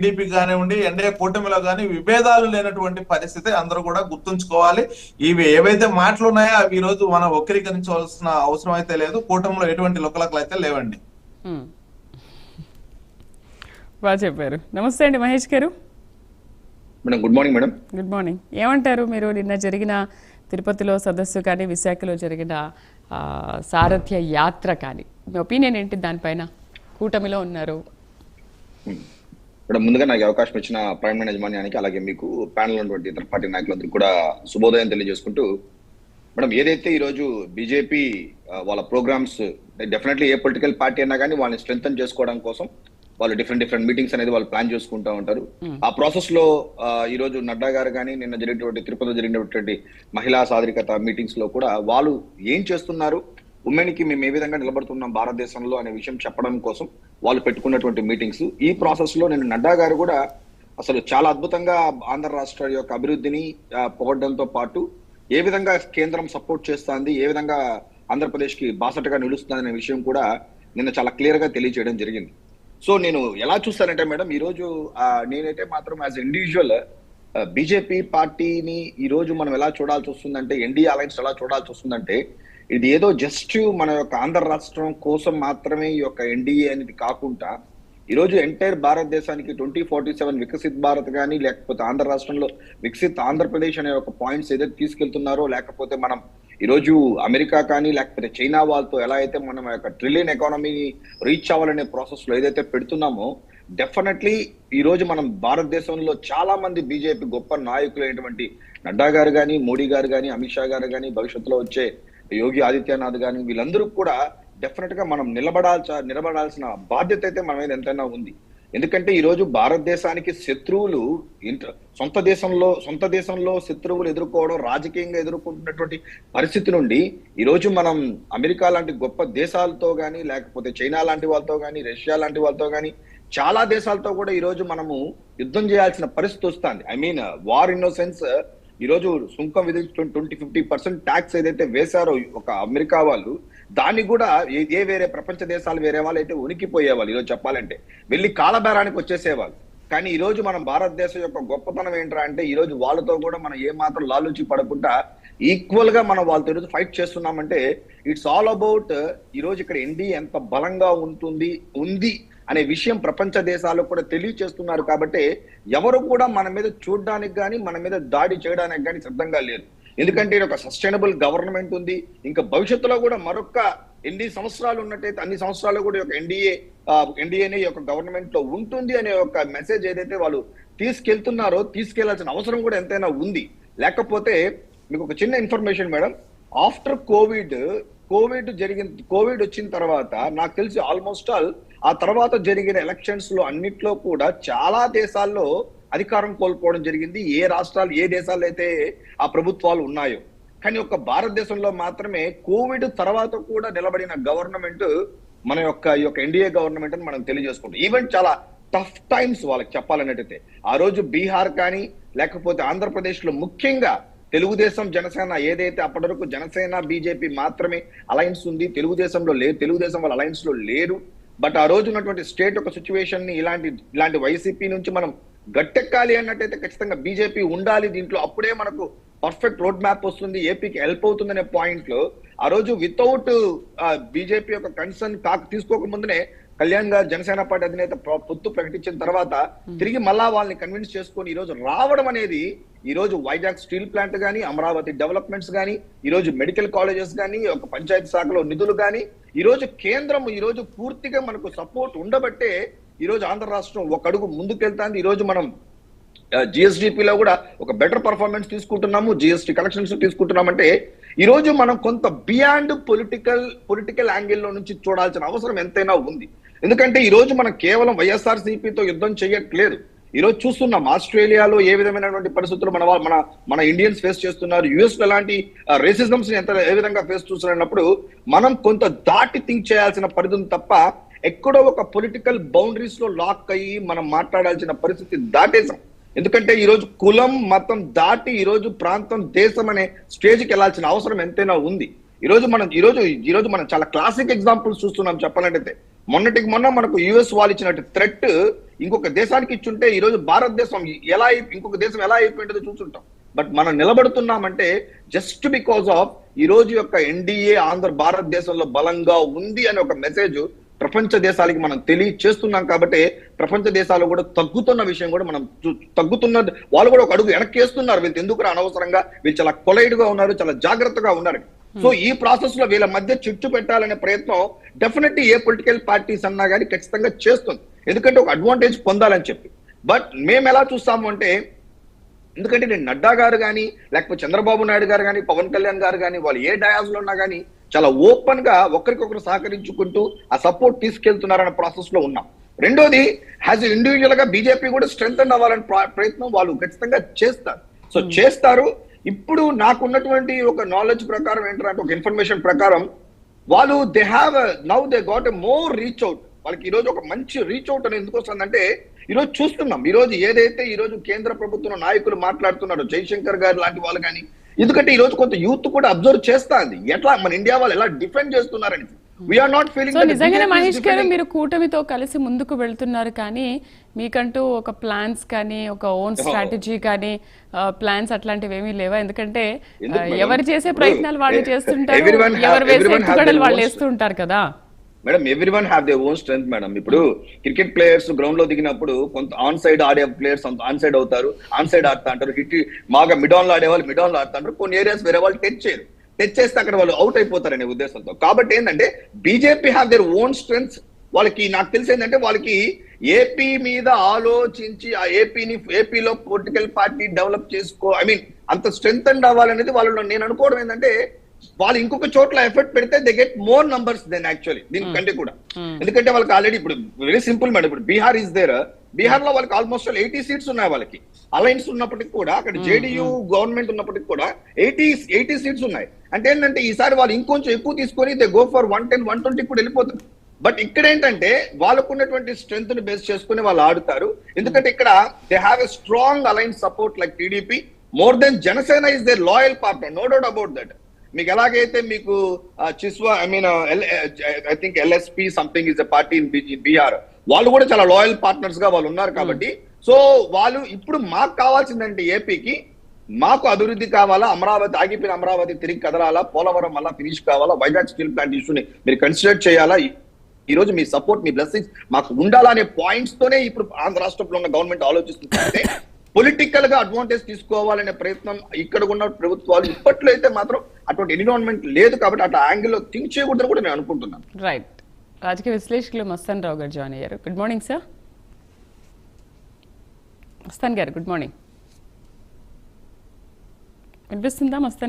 TDP కానివ్వండి, NDA కూటమిలో కానీ విభేదాలు లేనటువంటి పరిస్థితి అందరూ కూడా గుర్తుంచుకోవాలి. ఇవి ఏవైతే మాటలు ఉన్నాయో అవి ఈ రోజు మనం వక్రీకరించవలసిన అవసరం అయితే లేదు. కూటమిలో ఎటువంటి లుకలకలు అయితే లేవండి. బాగా చెప్పారు. నమస్తే అండి మహేష్ గారు. Madam good morning. Madam good morning. ఏమంటారు మీరు? నిన్న జరిగిన తిరుపతిలో సదస్సు కానీ, విశాఖలో జరిగిన సారథ్య యాత్ర కానీ, మీ ఒపీనియన్ ఏంటి దానిపైన? కూటమిలో ఉన్నారు. మేడం ముందుగా నాకు అవకాశం ఇచ్చిన ప్రైమ్ యాజమాన్యానికి, అలాగే మీకు ప్యానల్ ఉన్నటువంటి ఇతర పార్టీ నాయకులందరికీ కూడా శుభోదయం తెలియజేసుకుంటూ, మేడం ఏదైతే ఈరోజు బీజేపీ వాళ్ళ ప్రోగ్రామ్స్ డెఫినెట్లీ ఏ పొలిటికల్ పార్టీ అయినా కానీ వాళ్ళని స్ట్రెంథన్ చేసుకోవడం కోసం వాళ్ళు డిఫరెంట్ మీటింగ్స్ అనేది వాళ్ళు ప్లాన్ చేసుకుంటూ ఉంటారు. ఆ ప్రాసెస్ లో ఈ రోజు నడ్డా గారు కానీ నిన్న జరిగినటువంటి తిరుపతిలో జరిగినటువంటి మహిళా సాధికారత మీటింగ్స్ లో కూడా వాళ్ళు ఏం చేస్తున్నారు, ఉమెన్ కి మేము ఏ విధంగా నిలబడుతున్నాం భారతదేశంలో అనే విషయం చెప్పడం కోసం వాళ్ళు పెట్టుకున్నటువంటి మీటింగ్స్. ఈ ప్రాసెస్ లో నేను నడ్డా గారు కూడా అసలు చాలా అద్భుతంగా ఆంధ్ర రాష్ట్ర యొక్క అభివృద్ధిని పొగడంతో పాటు ఏ విధంగా కేంద్రం సపోర్ట్ చేస్తుంది, ఏ విధంగా ఆంధ్రప్రదేశ్ కి బాసటగా నిలుస్తుంది అనే విషయం కూడా నిన్న చాలా క్లియర్ గా తెలియజేయడం జరిగింది. సో నేను ఎలా చూస్తానంటే మేడం, ఈ రోజు నేనైతే మాత్రం యాజ్ ఇండివిజువల్ బీజేపీ పార్టీని ఈ రోజు మనం ఎలా చూడాల్సి వస్తుందంటే, ఎన్డీఏ అలయన్స్ ఎలా చూడాల్సి వస్తుందంటే, ఇది ఏదో జస్ట్ మన యొక్క ఆంధ్ర రాష్ట్రం కోసం మాత్రమే ఈ యొక్క ఎన్డీఏ అనేది కాకుండా ఈరోజు ఎంటైర్ భారతదేశానికి 2047 వికసిత్ భారత్ కానీ, లేకపోతే ఆంధ్ర రాష్ట్రంలో వికసిత్ ఆంధ్రప్రదేశ్ అనే ఒక పాయింట్స్ ఏదైతే తీసుకెళ్తున్నారో, లేకపోతే మనం ఈరోజు అమెరికా కానీ లేకపోతే చైనా వాళ్ళతో ఎలా అయితే మనం యొక్క ట్రిలియన్ ఎకానమీని రీచ్ అవ్వాలనే ప్రాసెస్ లో ఏదైతే పెడుతున్నామో, డెఫినెట్లీ ఈ రోజు మనం భారతదేశంలో చాలా మంది బీజేపీ గొప్ప నాయకులు అయినటువంటి నడ్డా గారు కానీ, మోడీ గారు కానీ, అమిత్ షా గారు కానీ, భవిష్యత్తులో వచ్చే యోగి ఆదిత్యనాథ్ కానీ, వీళ్ళందరూ కూడా డెఫినెట్ గా మనం నిలబడాల్సిన బాధ్యత అయితే మన మీద ఎంతైనా ఉంది. ఎందుకంటే ఈ రోజు భారతదేశానికి శత్రువులు సొంత దేశంలో శత్రువులు ఎదుర్కోవడం, రాజకీయంగా ఎదుర్కొంటున్నటువంటి పరిస్థితి నుండి ఈ రోజు మనం అమెరికా లాంటి గొప్ప దేశాలతో కానీ, లేకపోతే చైనా లాంటి వాళ్ళతో కానీ, రష్యా లాంటి వాళ్ళతో కానీ, చాలా దేశాలతో కూడా ఈ రోజు మనము యుద్ధం చేయాల్సిన పరిస్థితి వస్తుంది. I mean war in sense ఈ రోజు సుంకం విధించి 20-50% ట్యాక్స్ ఏదైతే వేశారో ఒక అమెరికా వాళ్ళు, దాన్ని కూడా ఏ వేరే ప్రపంచ దేశాలు వేరే వాళ్ళు అయితే ఉనికిపోయేవాళ్ళు. ఈరోజు చెప్పాలంటే వెళ్ళి కాలబేరానికి వచ్చేసేవాళ్ళు. కానీ ఈ రోజు మనం భారతదేశం యొక్క గొప్పతనం ఏంట్రా అంటే, ఈ రోజు వాళ్ళతో కూడా మనం ఏ మాత్రం లాలూచి పడకుండా ఈక్వల్ గా మనం వాళ్ళతో ఈరోజు ఫైట్ చేస్తున్నామంటే, ఇట్స్ ఆల్ అబౌట్ ఈ రోజు ఇక్కడ ఎన్డీఏ ఎంత బలంగా ఉంది అనే విషయం ప్రపంచ దేశాలకు కూడా తెలియచేస్తున్నారు. కాబట్టి ఎవరు కూడా మన మీద చూడడానికి కానీ, మన మీద దాడి చేయడానికి కానీ సిద్ధంగా లేరు. ఎందుకంటే ఇది ఒక సస్టైనబుల్ గవర్నమెంట్ ఉంది. ఇంకా భవిష్యత్తులో కూడా మరొక ఎన్ని సంవత్సరాలు ఉన్నట్టయితే అన్ని సంవత్సరాలు కూడా ఒక ఎన్డీఏనే ఈ యొక్క గవర్నమెంట్ లో ఉంటుంది అనే ఒక మెసేజ్ ఏదైతే వాళ్ళు తీసుకెళ్తున్నారో, తీసుకెళ్లాల్సిన అవసరం కూడా ఎంతైనా ఉంది. లేకపోతే మీకు ఒక చిన్న ఇన్ఫర్మేషన్ మేడం, ఆఫ్టర్ కోవిడ్ వచ్చిన తర్వాత నాకు తెలిసి ఆల్మోస్ట్ ఆల్ ఆ తర్వాత జరిగిన ఎలక్షన్స్ లో అన్నిట్లో కూడా చాలా దేశాల్లో అధికారం కోల్పోవడం జరిగింది. ఏ రాష్ట్రాలు, ఏ దేశాల్లో అయితే ఆ ప్రభుత్వాలు ఉన్నాయో. కానీ ఒక భారతదేశంలో మాత్రమే కోవిడ్ తర్వాత కూడా నిలబడిన గవర్నమెంట్ మన యొక్క ఈ యొక్క ఎన్డీఏ గవర్నమెంట్ అని మనం తెలియజేసుకుంటాం. ఈవెన్ చాలా టఫ్ టైమ్స్ వాళ్ళకి చెప్పాలన్నట్టయితే ఆ రోజు బీహార్ కానీ, లేకపోతే ఆంధ్రప్రదేశ్ లో ముఖ్యంగా తెలుగుదేశం జనసేన ఏదైతే అప్పటి వరకు జనసేన బీజేపీ మాత్రమే అలయన్స్ ఉంది, తెలుగుదేశంలో లేదు, తెలుగుదేశం వాళ్ళ అలయన్స్ లో లేరు. బట్ ఆ రోజు ఉన్నటువంటి స్టేట్ ఒక సిచ్యువేషన్ ని ఇలాంటి వైసీపీ నుంచి మనం గట్టెక్కాలి అన్నట్టయితే ఖచ్చితంగా బీజేపీ ఉండాలి దీంట్లో. అప్పుడే మనకు పర్ఫెక్ట్ రోడ్ మ్యాప్ వస్తుంది, ఏపీకి హెల్ప్ అవుతుంది అనే పాయింట్ లో ఆ రోజు వితౌట్ బీజేపీ యొక్క కన్సర్న్ తీసుకోక ముందునే కళ్యాణ్ గారు జనసేన పార్టీ అధినేత పొత్తు ప్రకటించిన తర్వాత తిరిగి మళ్ళా వాళ్ళని కన్విన్స్ చేసుకొని ఈ రోజు రావడం అనేది, ఈ రోజు వైజాగ్ స్టీల్ ప్లాంట్ కానీ, అమరావతి డెవలప్మెంట్స్ కానీ, ఈ రోజు మెడికల్ కాలేజెస్ కానీ, ఒక పంచాయతీ శాఖలో నిధులు కానీ, ఈ రోజు కేంద్రం ఈ రోజు పూర్తిగా మనకు సపోర్ట్ ఉండబట్టే ఈ రోజు ఆంధ్ర రాష్ట్రం ఒక అడుగు ముందుకెళ్తాంది. ఈ రోజు మనం జిఎస్డిపిలో కూడా ఒక బెటర్ పర్ఫార్మెన్స్ తీసుకుంటున్నాము, జిఎస్టి కలెక్షన్స్ తీసుకుంటున్నామంటే ఈ రోజు మనం కొంత బియాండ్ పొలిటికల్ యాంగిల్లో నుంచి చూడాల్సిన అవసరం ఎంతైనా ఉంది. ఎందుకంటే ఈ రోజు మనం కేవలం వైఎస్ఆర్సీపీతో యుద్ధం చేయట్లేదు. ఈ రోజు చూస్తున్నాం ఆస్ట్రేలియాలో ఏ విధమైనటువంటి పరిస్థితులు మన ఇండియన్స్ ఫేస్ చేస్తున్నారు, యుఎస్ లో ఎలాంటి రేసిజమ్స్ ఏ విధంగా ఫేస్ చేస్తున్నప్పుడు మనం కొంత దాటి థింక్ చేయాల్సిన పరిధి ఉంది తప్ప ఎక్కడో ఒక పొలిటికల్ బౌండరీస్ లో లాక్ అయ్యి మనం మాట్లాడాల్సిన పరిస్థితి దాటేసాం. ఎందుకంటే ఈ రోజు కులం మతం దాటి ఈ రోజు ప్రాంతం దేశం అనే స్టేజ్కి వెళ్లాల్సిన అవసరం ఎంతైనా ఉంది. ఈ రోజు మనం చాలా క్లాసిక్ ఎగ్జాంపుల్స్ చూస్తున్నాం చెప్పాలంటే. మొన్నటికి మొన్న మనకు యుఎస్ వాళ్ళు ఇచ్చినట్టు థ్రెట్ ఇంకొక దేశానికి ఇచ్చుంటే ఈ రోజు భారతదేశం ఇంకొక దేశం ఎలా అయిపోయిందో చూసుంటాం. బట్ మనం నిలబడుతున్నామంటే జస్ట్ బికాస్ ఆఫ్ ఈ రోజు యొక్క ఎన్డీఏ భారతదేశంలో బలంగా ఉంది అనే ఒక మెసేజ్ ప్రపంచ దేశాలకి మనం తెలియచేస్తున్నాం. కాబట్టి ప్రపంచ దేశాలు కూడా తగ్గుతున్న విషయం కూడా మనం తగ్గుతున్న వాళ్ళు కూడా ఒక అడుగు వెనక్కేస్తున్నారు. వీళ్ళు ఎందుకు అనవసరంగా వీళ్ళు చాలా కొలైడ్ గా ఉన్నారు, చాలా జాగ్రత్తగా ఉన్నారు. సో ఈ ప్రాసెస్ లో వీళ్ళ మధ్య చిచ్చు పెట్టాలనే ప్రయత్నం డెఫినెట్లీ ఏ పొలిటికల్ పార్టీస్ అన్నా కానీ ఖచ్చితంగా చేస్తుంది, ఎందుకంటే ఒక అడ్వాంటేజ్ పొందాలని చెప్పి. బట్ మేము ఎలా చూస్తాము అంటే, ఎందుకంటే నేను నడ్డా గారు కానీ లేకపోతే చంద్రబాబు నాయుడు గారు కానీ పవన్ కళ్యాణ్ గారు కానీ వాళ్ళు ఏ డయాస్ లో ఉన్నా కానీ చాలా ఓపెన్ గా ఒకరికొకరు సహకరించుకుంటూ ఆ సపోర్ట్ తీసుకెళ్తున్నారన్న ప్రాసెస్ లో ఉన్నాం. రెండోది యాజ్ ఇండివిజువల్ గా బీజేపీ కూడా స్ట్రెంగ్ అవ్వాలని ప్రయత్నం వాళ్ళు ఖచ్చితంగా చేస్తారు. సో చేస్తారు. ఇప్పుడు నాకున్నటువంటి ఒక నాలెడ్జ్ ప్రకారం ఏంటంటే, ఒక ఇన్ఫర్మేషన్ ప్రకారం వాళ్ళు they got a more reach out. వాళ్ళకి ఈ రోజు ఒక మంచి రీచ్ అవుట్ అని ఎందుకు వస్తుందంటే, ఈ రోజు చూస్తున్నాం ఈ రోజు ఏదైతే ఈ రోజు కేంద్ర ప్రభుత్వం నాయకులు మాట్లాడుతున్నారో, జైశంకర్ గారు లాంటి వాళ్ళు కానీ, ఎందుకంటే ఈ రోజు కొంత యూత్ కూడా అబ్జర్వ్ చేస్తాంది ఎట్లా మన ఇండియా వాళ్ళు ఎలా డిఫెండ్ చేస్తున్నారని. We are not feeling. సో నిజంగానే మహేష్ గారు మీరు కూటమితో కలిసి ముందుకు వెళ్తున్నారు, కానీ మీకంటూ ఒక ప్లాన్స్ కానీ ఒక ఓన్ స్ట్రాటజీ కానీ ప్లాన్స్ అట్లాంటివి ఏమీ లేవా? ఎందుకంటే ఎవరు చేసే ప్రయత్నాలు వాళ్ళు చేస్తుంటారు, ఎవరు వేసే ఎత్తుగడలు వాళ్ళు వేస్తూ ఉంటారు కదా madam. Everyone have their own strength madam. ఇప్పుడు క్రికెట్ ప్లేయర్స్ గ్రౌండ్ లో దిగినప్పుడు కొంత ఆన్ సైడ్ ఆడే ప్లేయర్స్ ఆన్ సైడ్ అవుతారు, ఆన్ సైడ్ ఆడుతా అంటారు. మాగా మిడాన్ లో ఆడే వాళ్ళు మిడాన్ లో ఆడుతుంటారు. కొన్ని ఏరియాస్ వేరే వాళ్ళు టచ్ చేయరు, టచ్ చేస్తే అక్కడ వాళ్ళు అవుట్ అయిపోతారనే ఉద్దేశంతో. కాబట్టి ఏంటంటే BJP have their own strengths. వాళ్ళకి నాకు తెలిసి ఏంటంటే వాళ్ళకి ఏపీ మీద ఆలోచించి ఆ ఏపీలో పొలిటికల్ పార్టీ డెవలప్ అంత స్ట్రెంగ్ అవ్వాలనేది వాళ్ళు నేను అనుకోవడం ఏంటంటే, వాళ్ళు ఇంకొక చోట్ల ఎఫర్ట్ పెడితే they get more numbers then actually దీనికంటే కూడా. ఎందుకంటే వాళ్ళకి ఆల్రెడీ ఇప్పుడు వెరీ సింపుల్ మేడం, ఇప్పుడు బీహార్ ఇస్ దేర్. బీహార్ లో వాళ్ళకి ఆల్మోస్ట్ 80 సీట్స్ ఉన్నాయి. వాళ్ళకి అలయన్స్ ఉన్నప్పటికీ కూడా, అక్కడ జేడీయూ గవర్నమెంట్ ఉన్నప్పటికీ కూడా 80 సీట్స్ ఉన్నాయి. అంటే ఏంటంటే ఈసారి వాళ్ళు ఇంకొంచెం ఎక్కువ తీసుకొని దే గో ఫర్ 110, 120 కూడా వెళ్ళిపోతుంది. బట్ ఇక్కడ ఏంటంటే వాళ్ళకు ఉన్నటువంటి స్ట్రెంత్ ని బేస్ చేసుకుని వాళ్ళు ఆడుతారు. ఎందుకంటే ఇక్కడ they have a strong alliance support like TDP more than Janasena is their loyal partner, no doubt about that. మీకు ఎలాగైతే మీకు చిస్వా I think LSP something is a party in Bihar, వాళ్ళు కూడా చాలా లాయల్ పార్ట్నర్స్ గా వాళ్ళు ఉన్నారు. కాబట్టి సో వాళ్ళు ఇప్పుడు మాకు కావాల్సిందంటే ఏపీకి మాకు అభివృద్ధి కావాలా, అమరావతి ఆగిపోయిన అమరావతి తిరిగి కదలాలా, పోలవరం మళ్ళా ఫినిష్ కావాలా, వైజాగ్ స్టీల్ ప్లాంట్ ఇష్యూని మీరు కన్సిడర్ చేయాలా, ఈ రోజు మీ సపోర్ట్ మీ బ్లెస్సింగ్స్ మాకు ఉండాలనే పాయింట్స్ తోనే ఇప్పుడు ఆంధ్ర రాష్ట్రంలో ఉన్న గవర్నమెంట్ ఆలోచిస్తుంటే పొలిటికల్ గా అడ్వాంటేజ్ తీసుకోవాలనే ప్రయత్నం ఇక్కడ ఉన్న ప్రభుత్వాలు ఇప్పట్లో అయితే మాత్రం అటువంటి ఎన్విరాన్మెంట్ లేదు. కాబట్టి అట్లా యాంగిల్ లో థింక్ చేయకూడదని కూడా నేను అనుకుంటున్నాను. రైట్. రాజకీయ విశ్లేషకులు మస్తాన్ రావు గారు జాయిన్ అయ్యారు. Good morning sir. మస్తాన్ గారు గుడ్ మార్నింగ్. వినిపిస్తుందా మస్తాన్ గారు?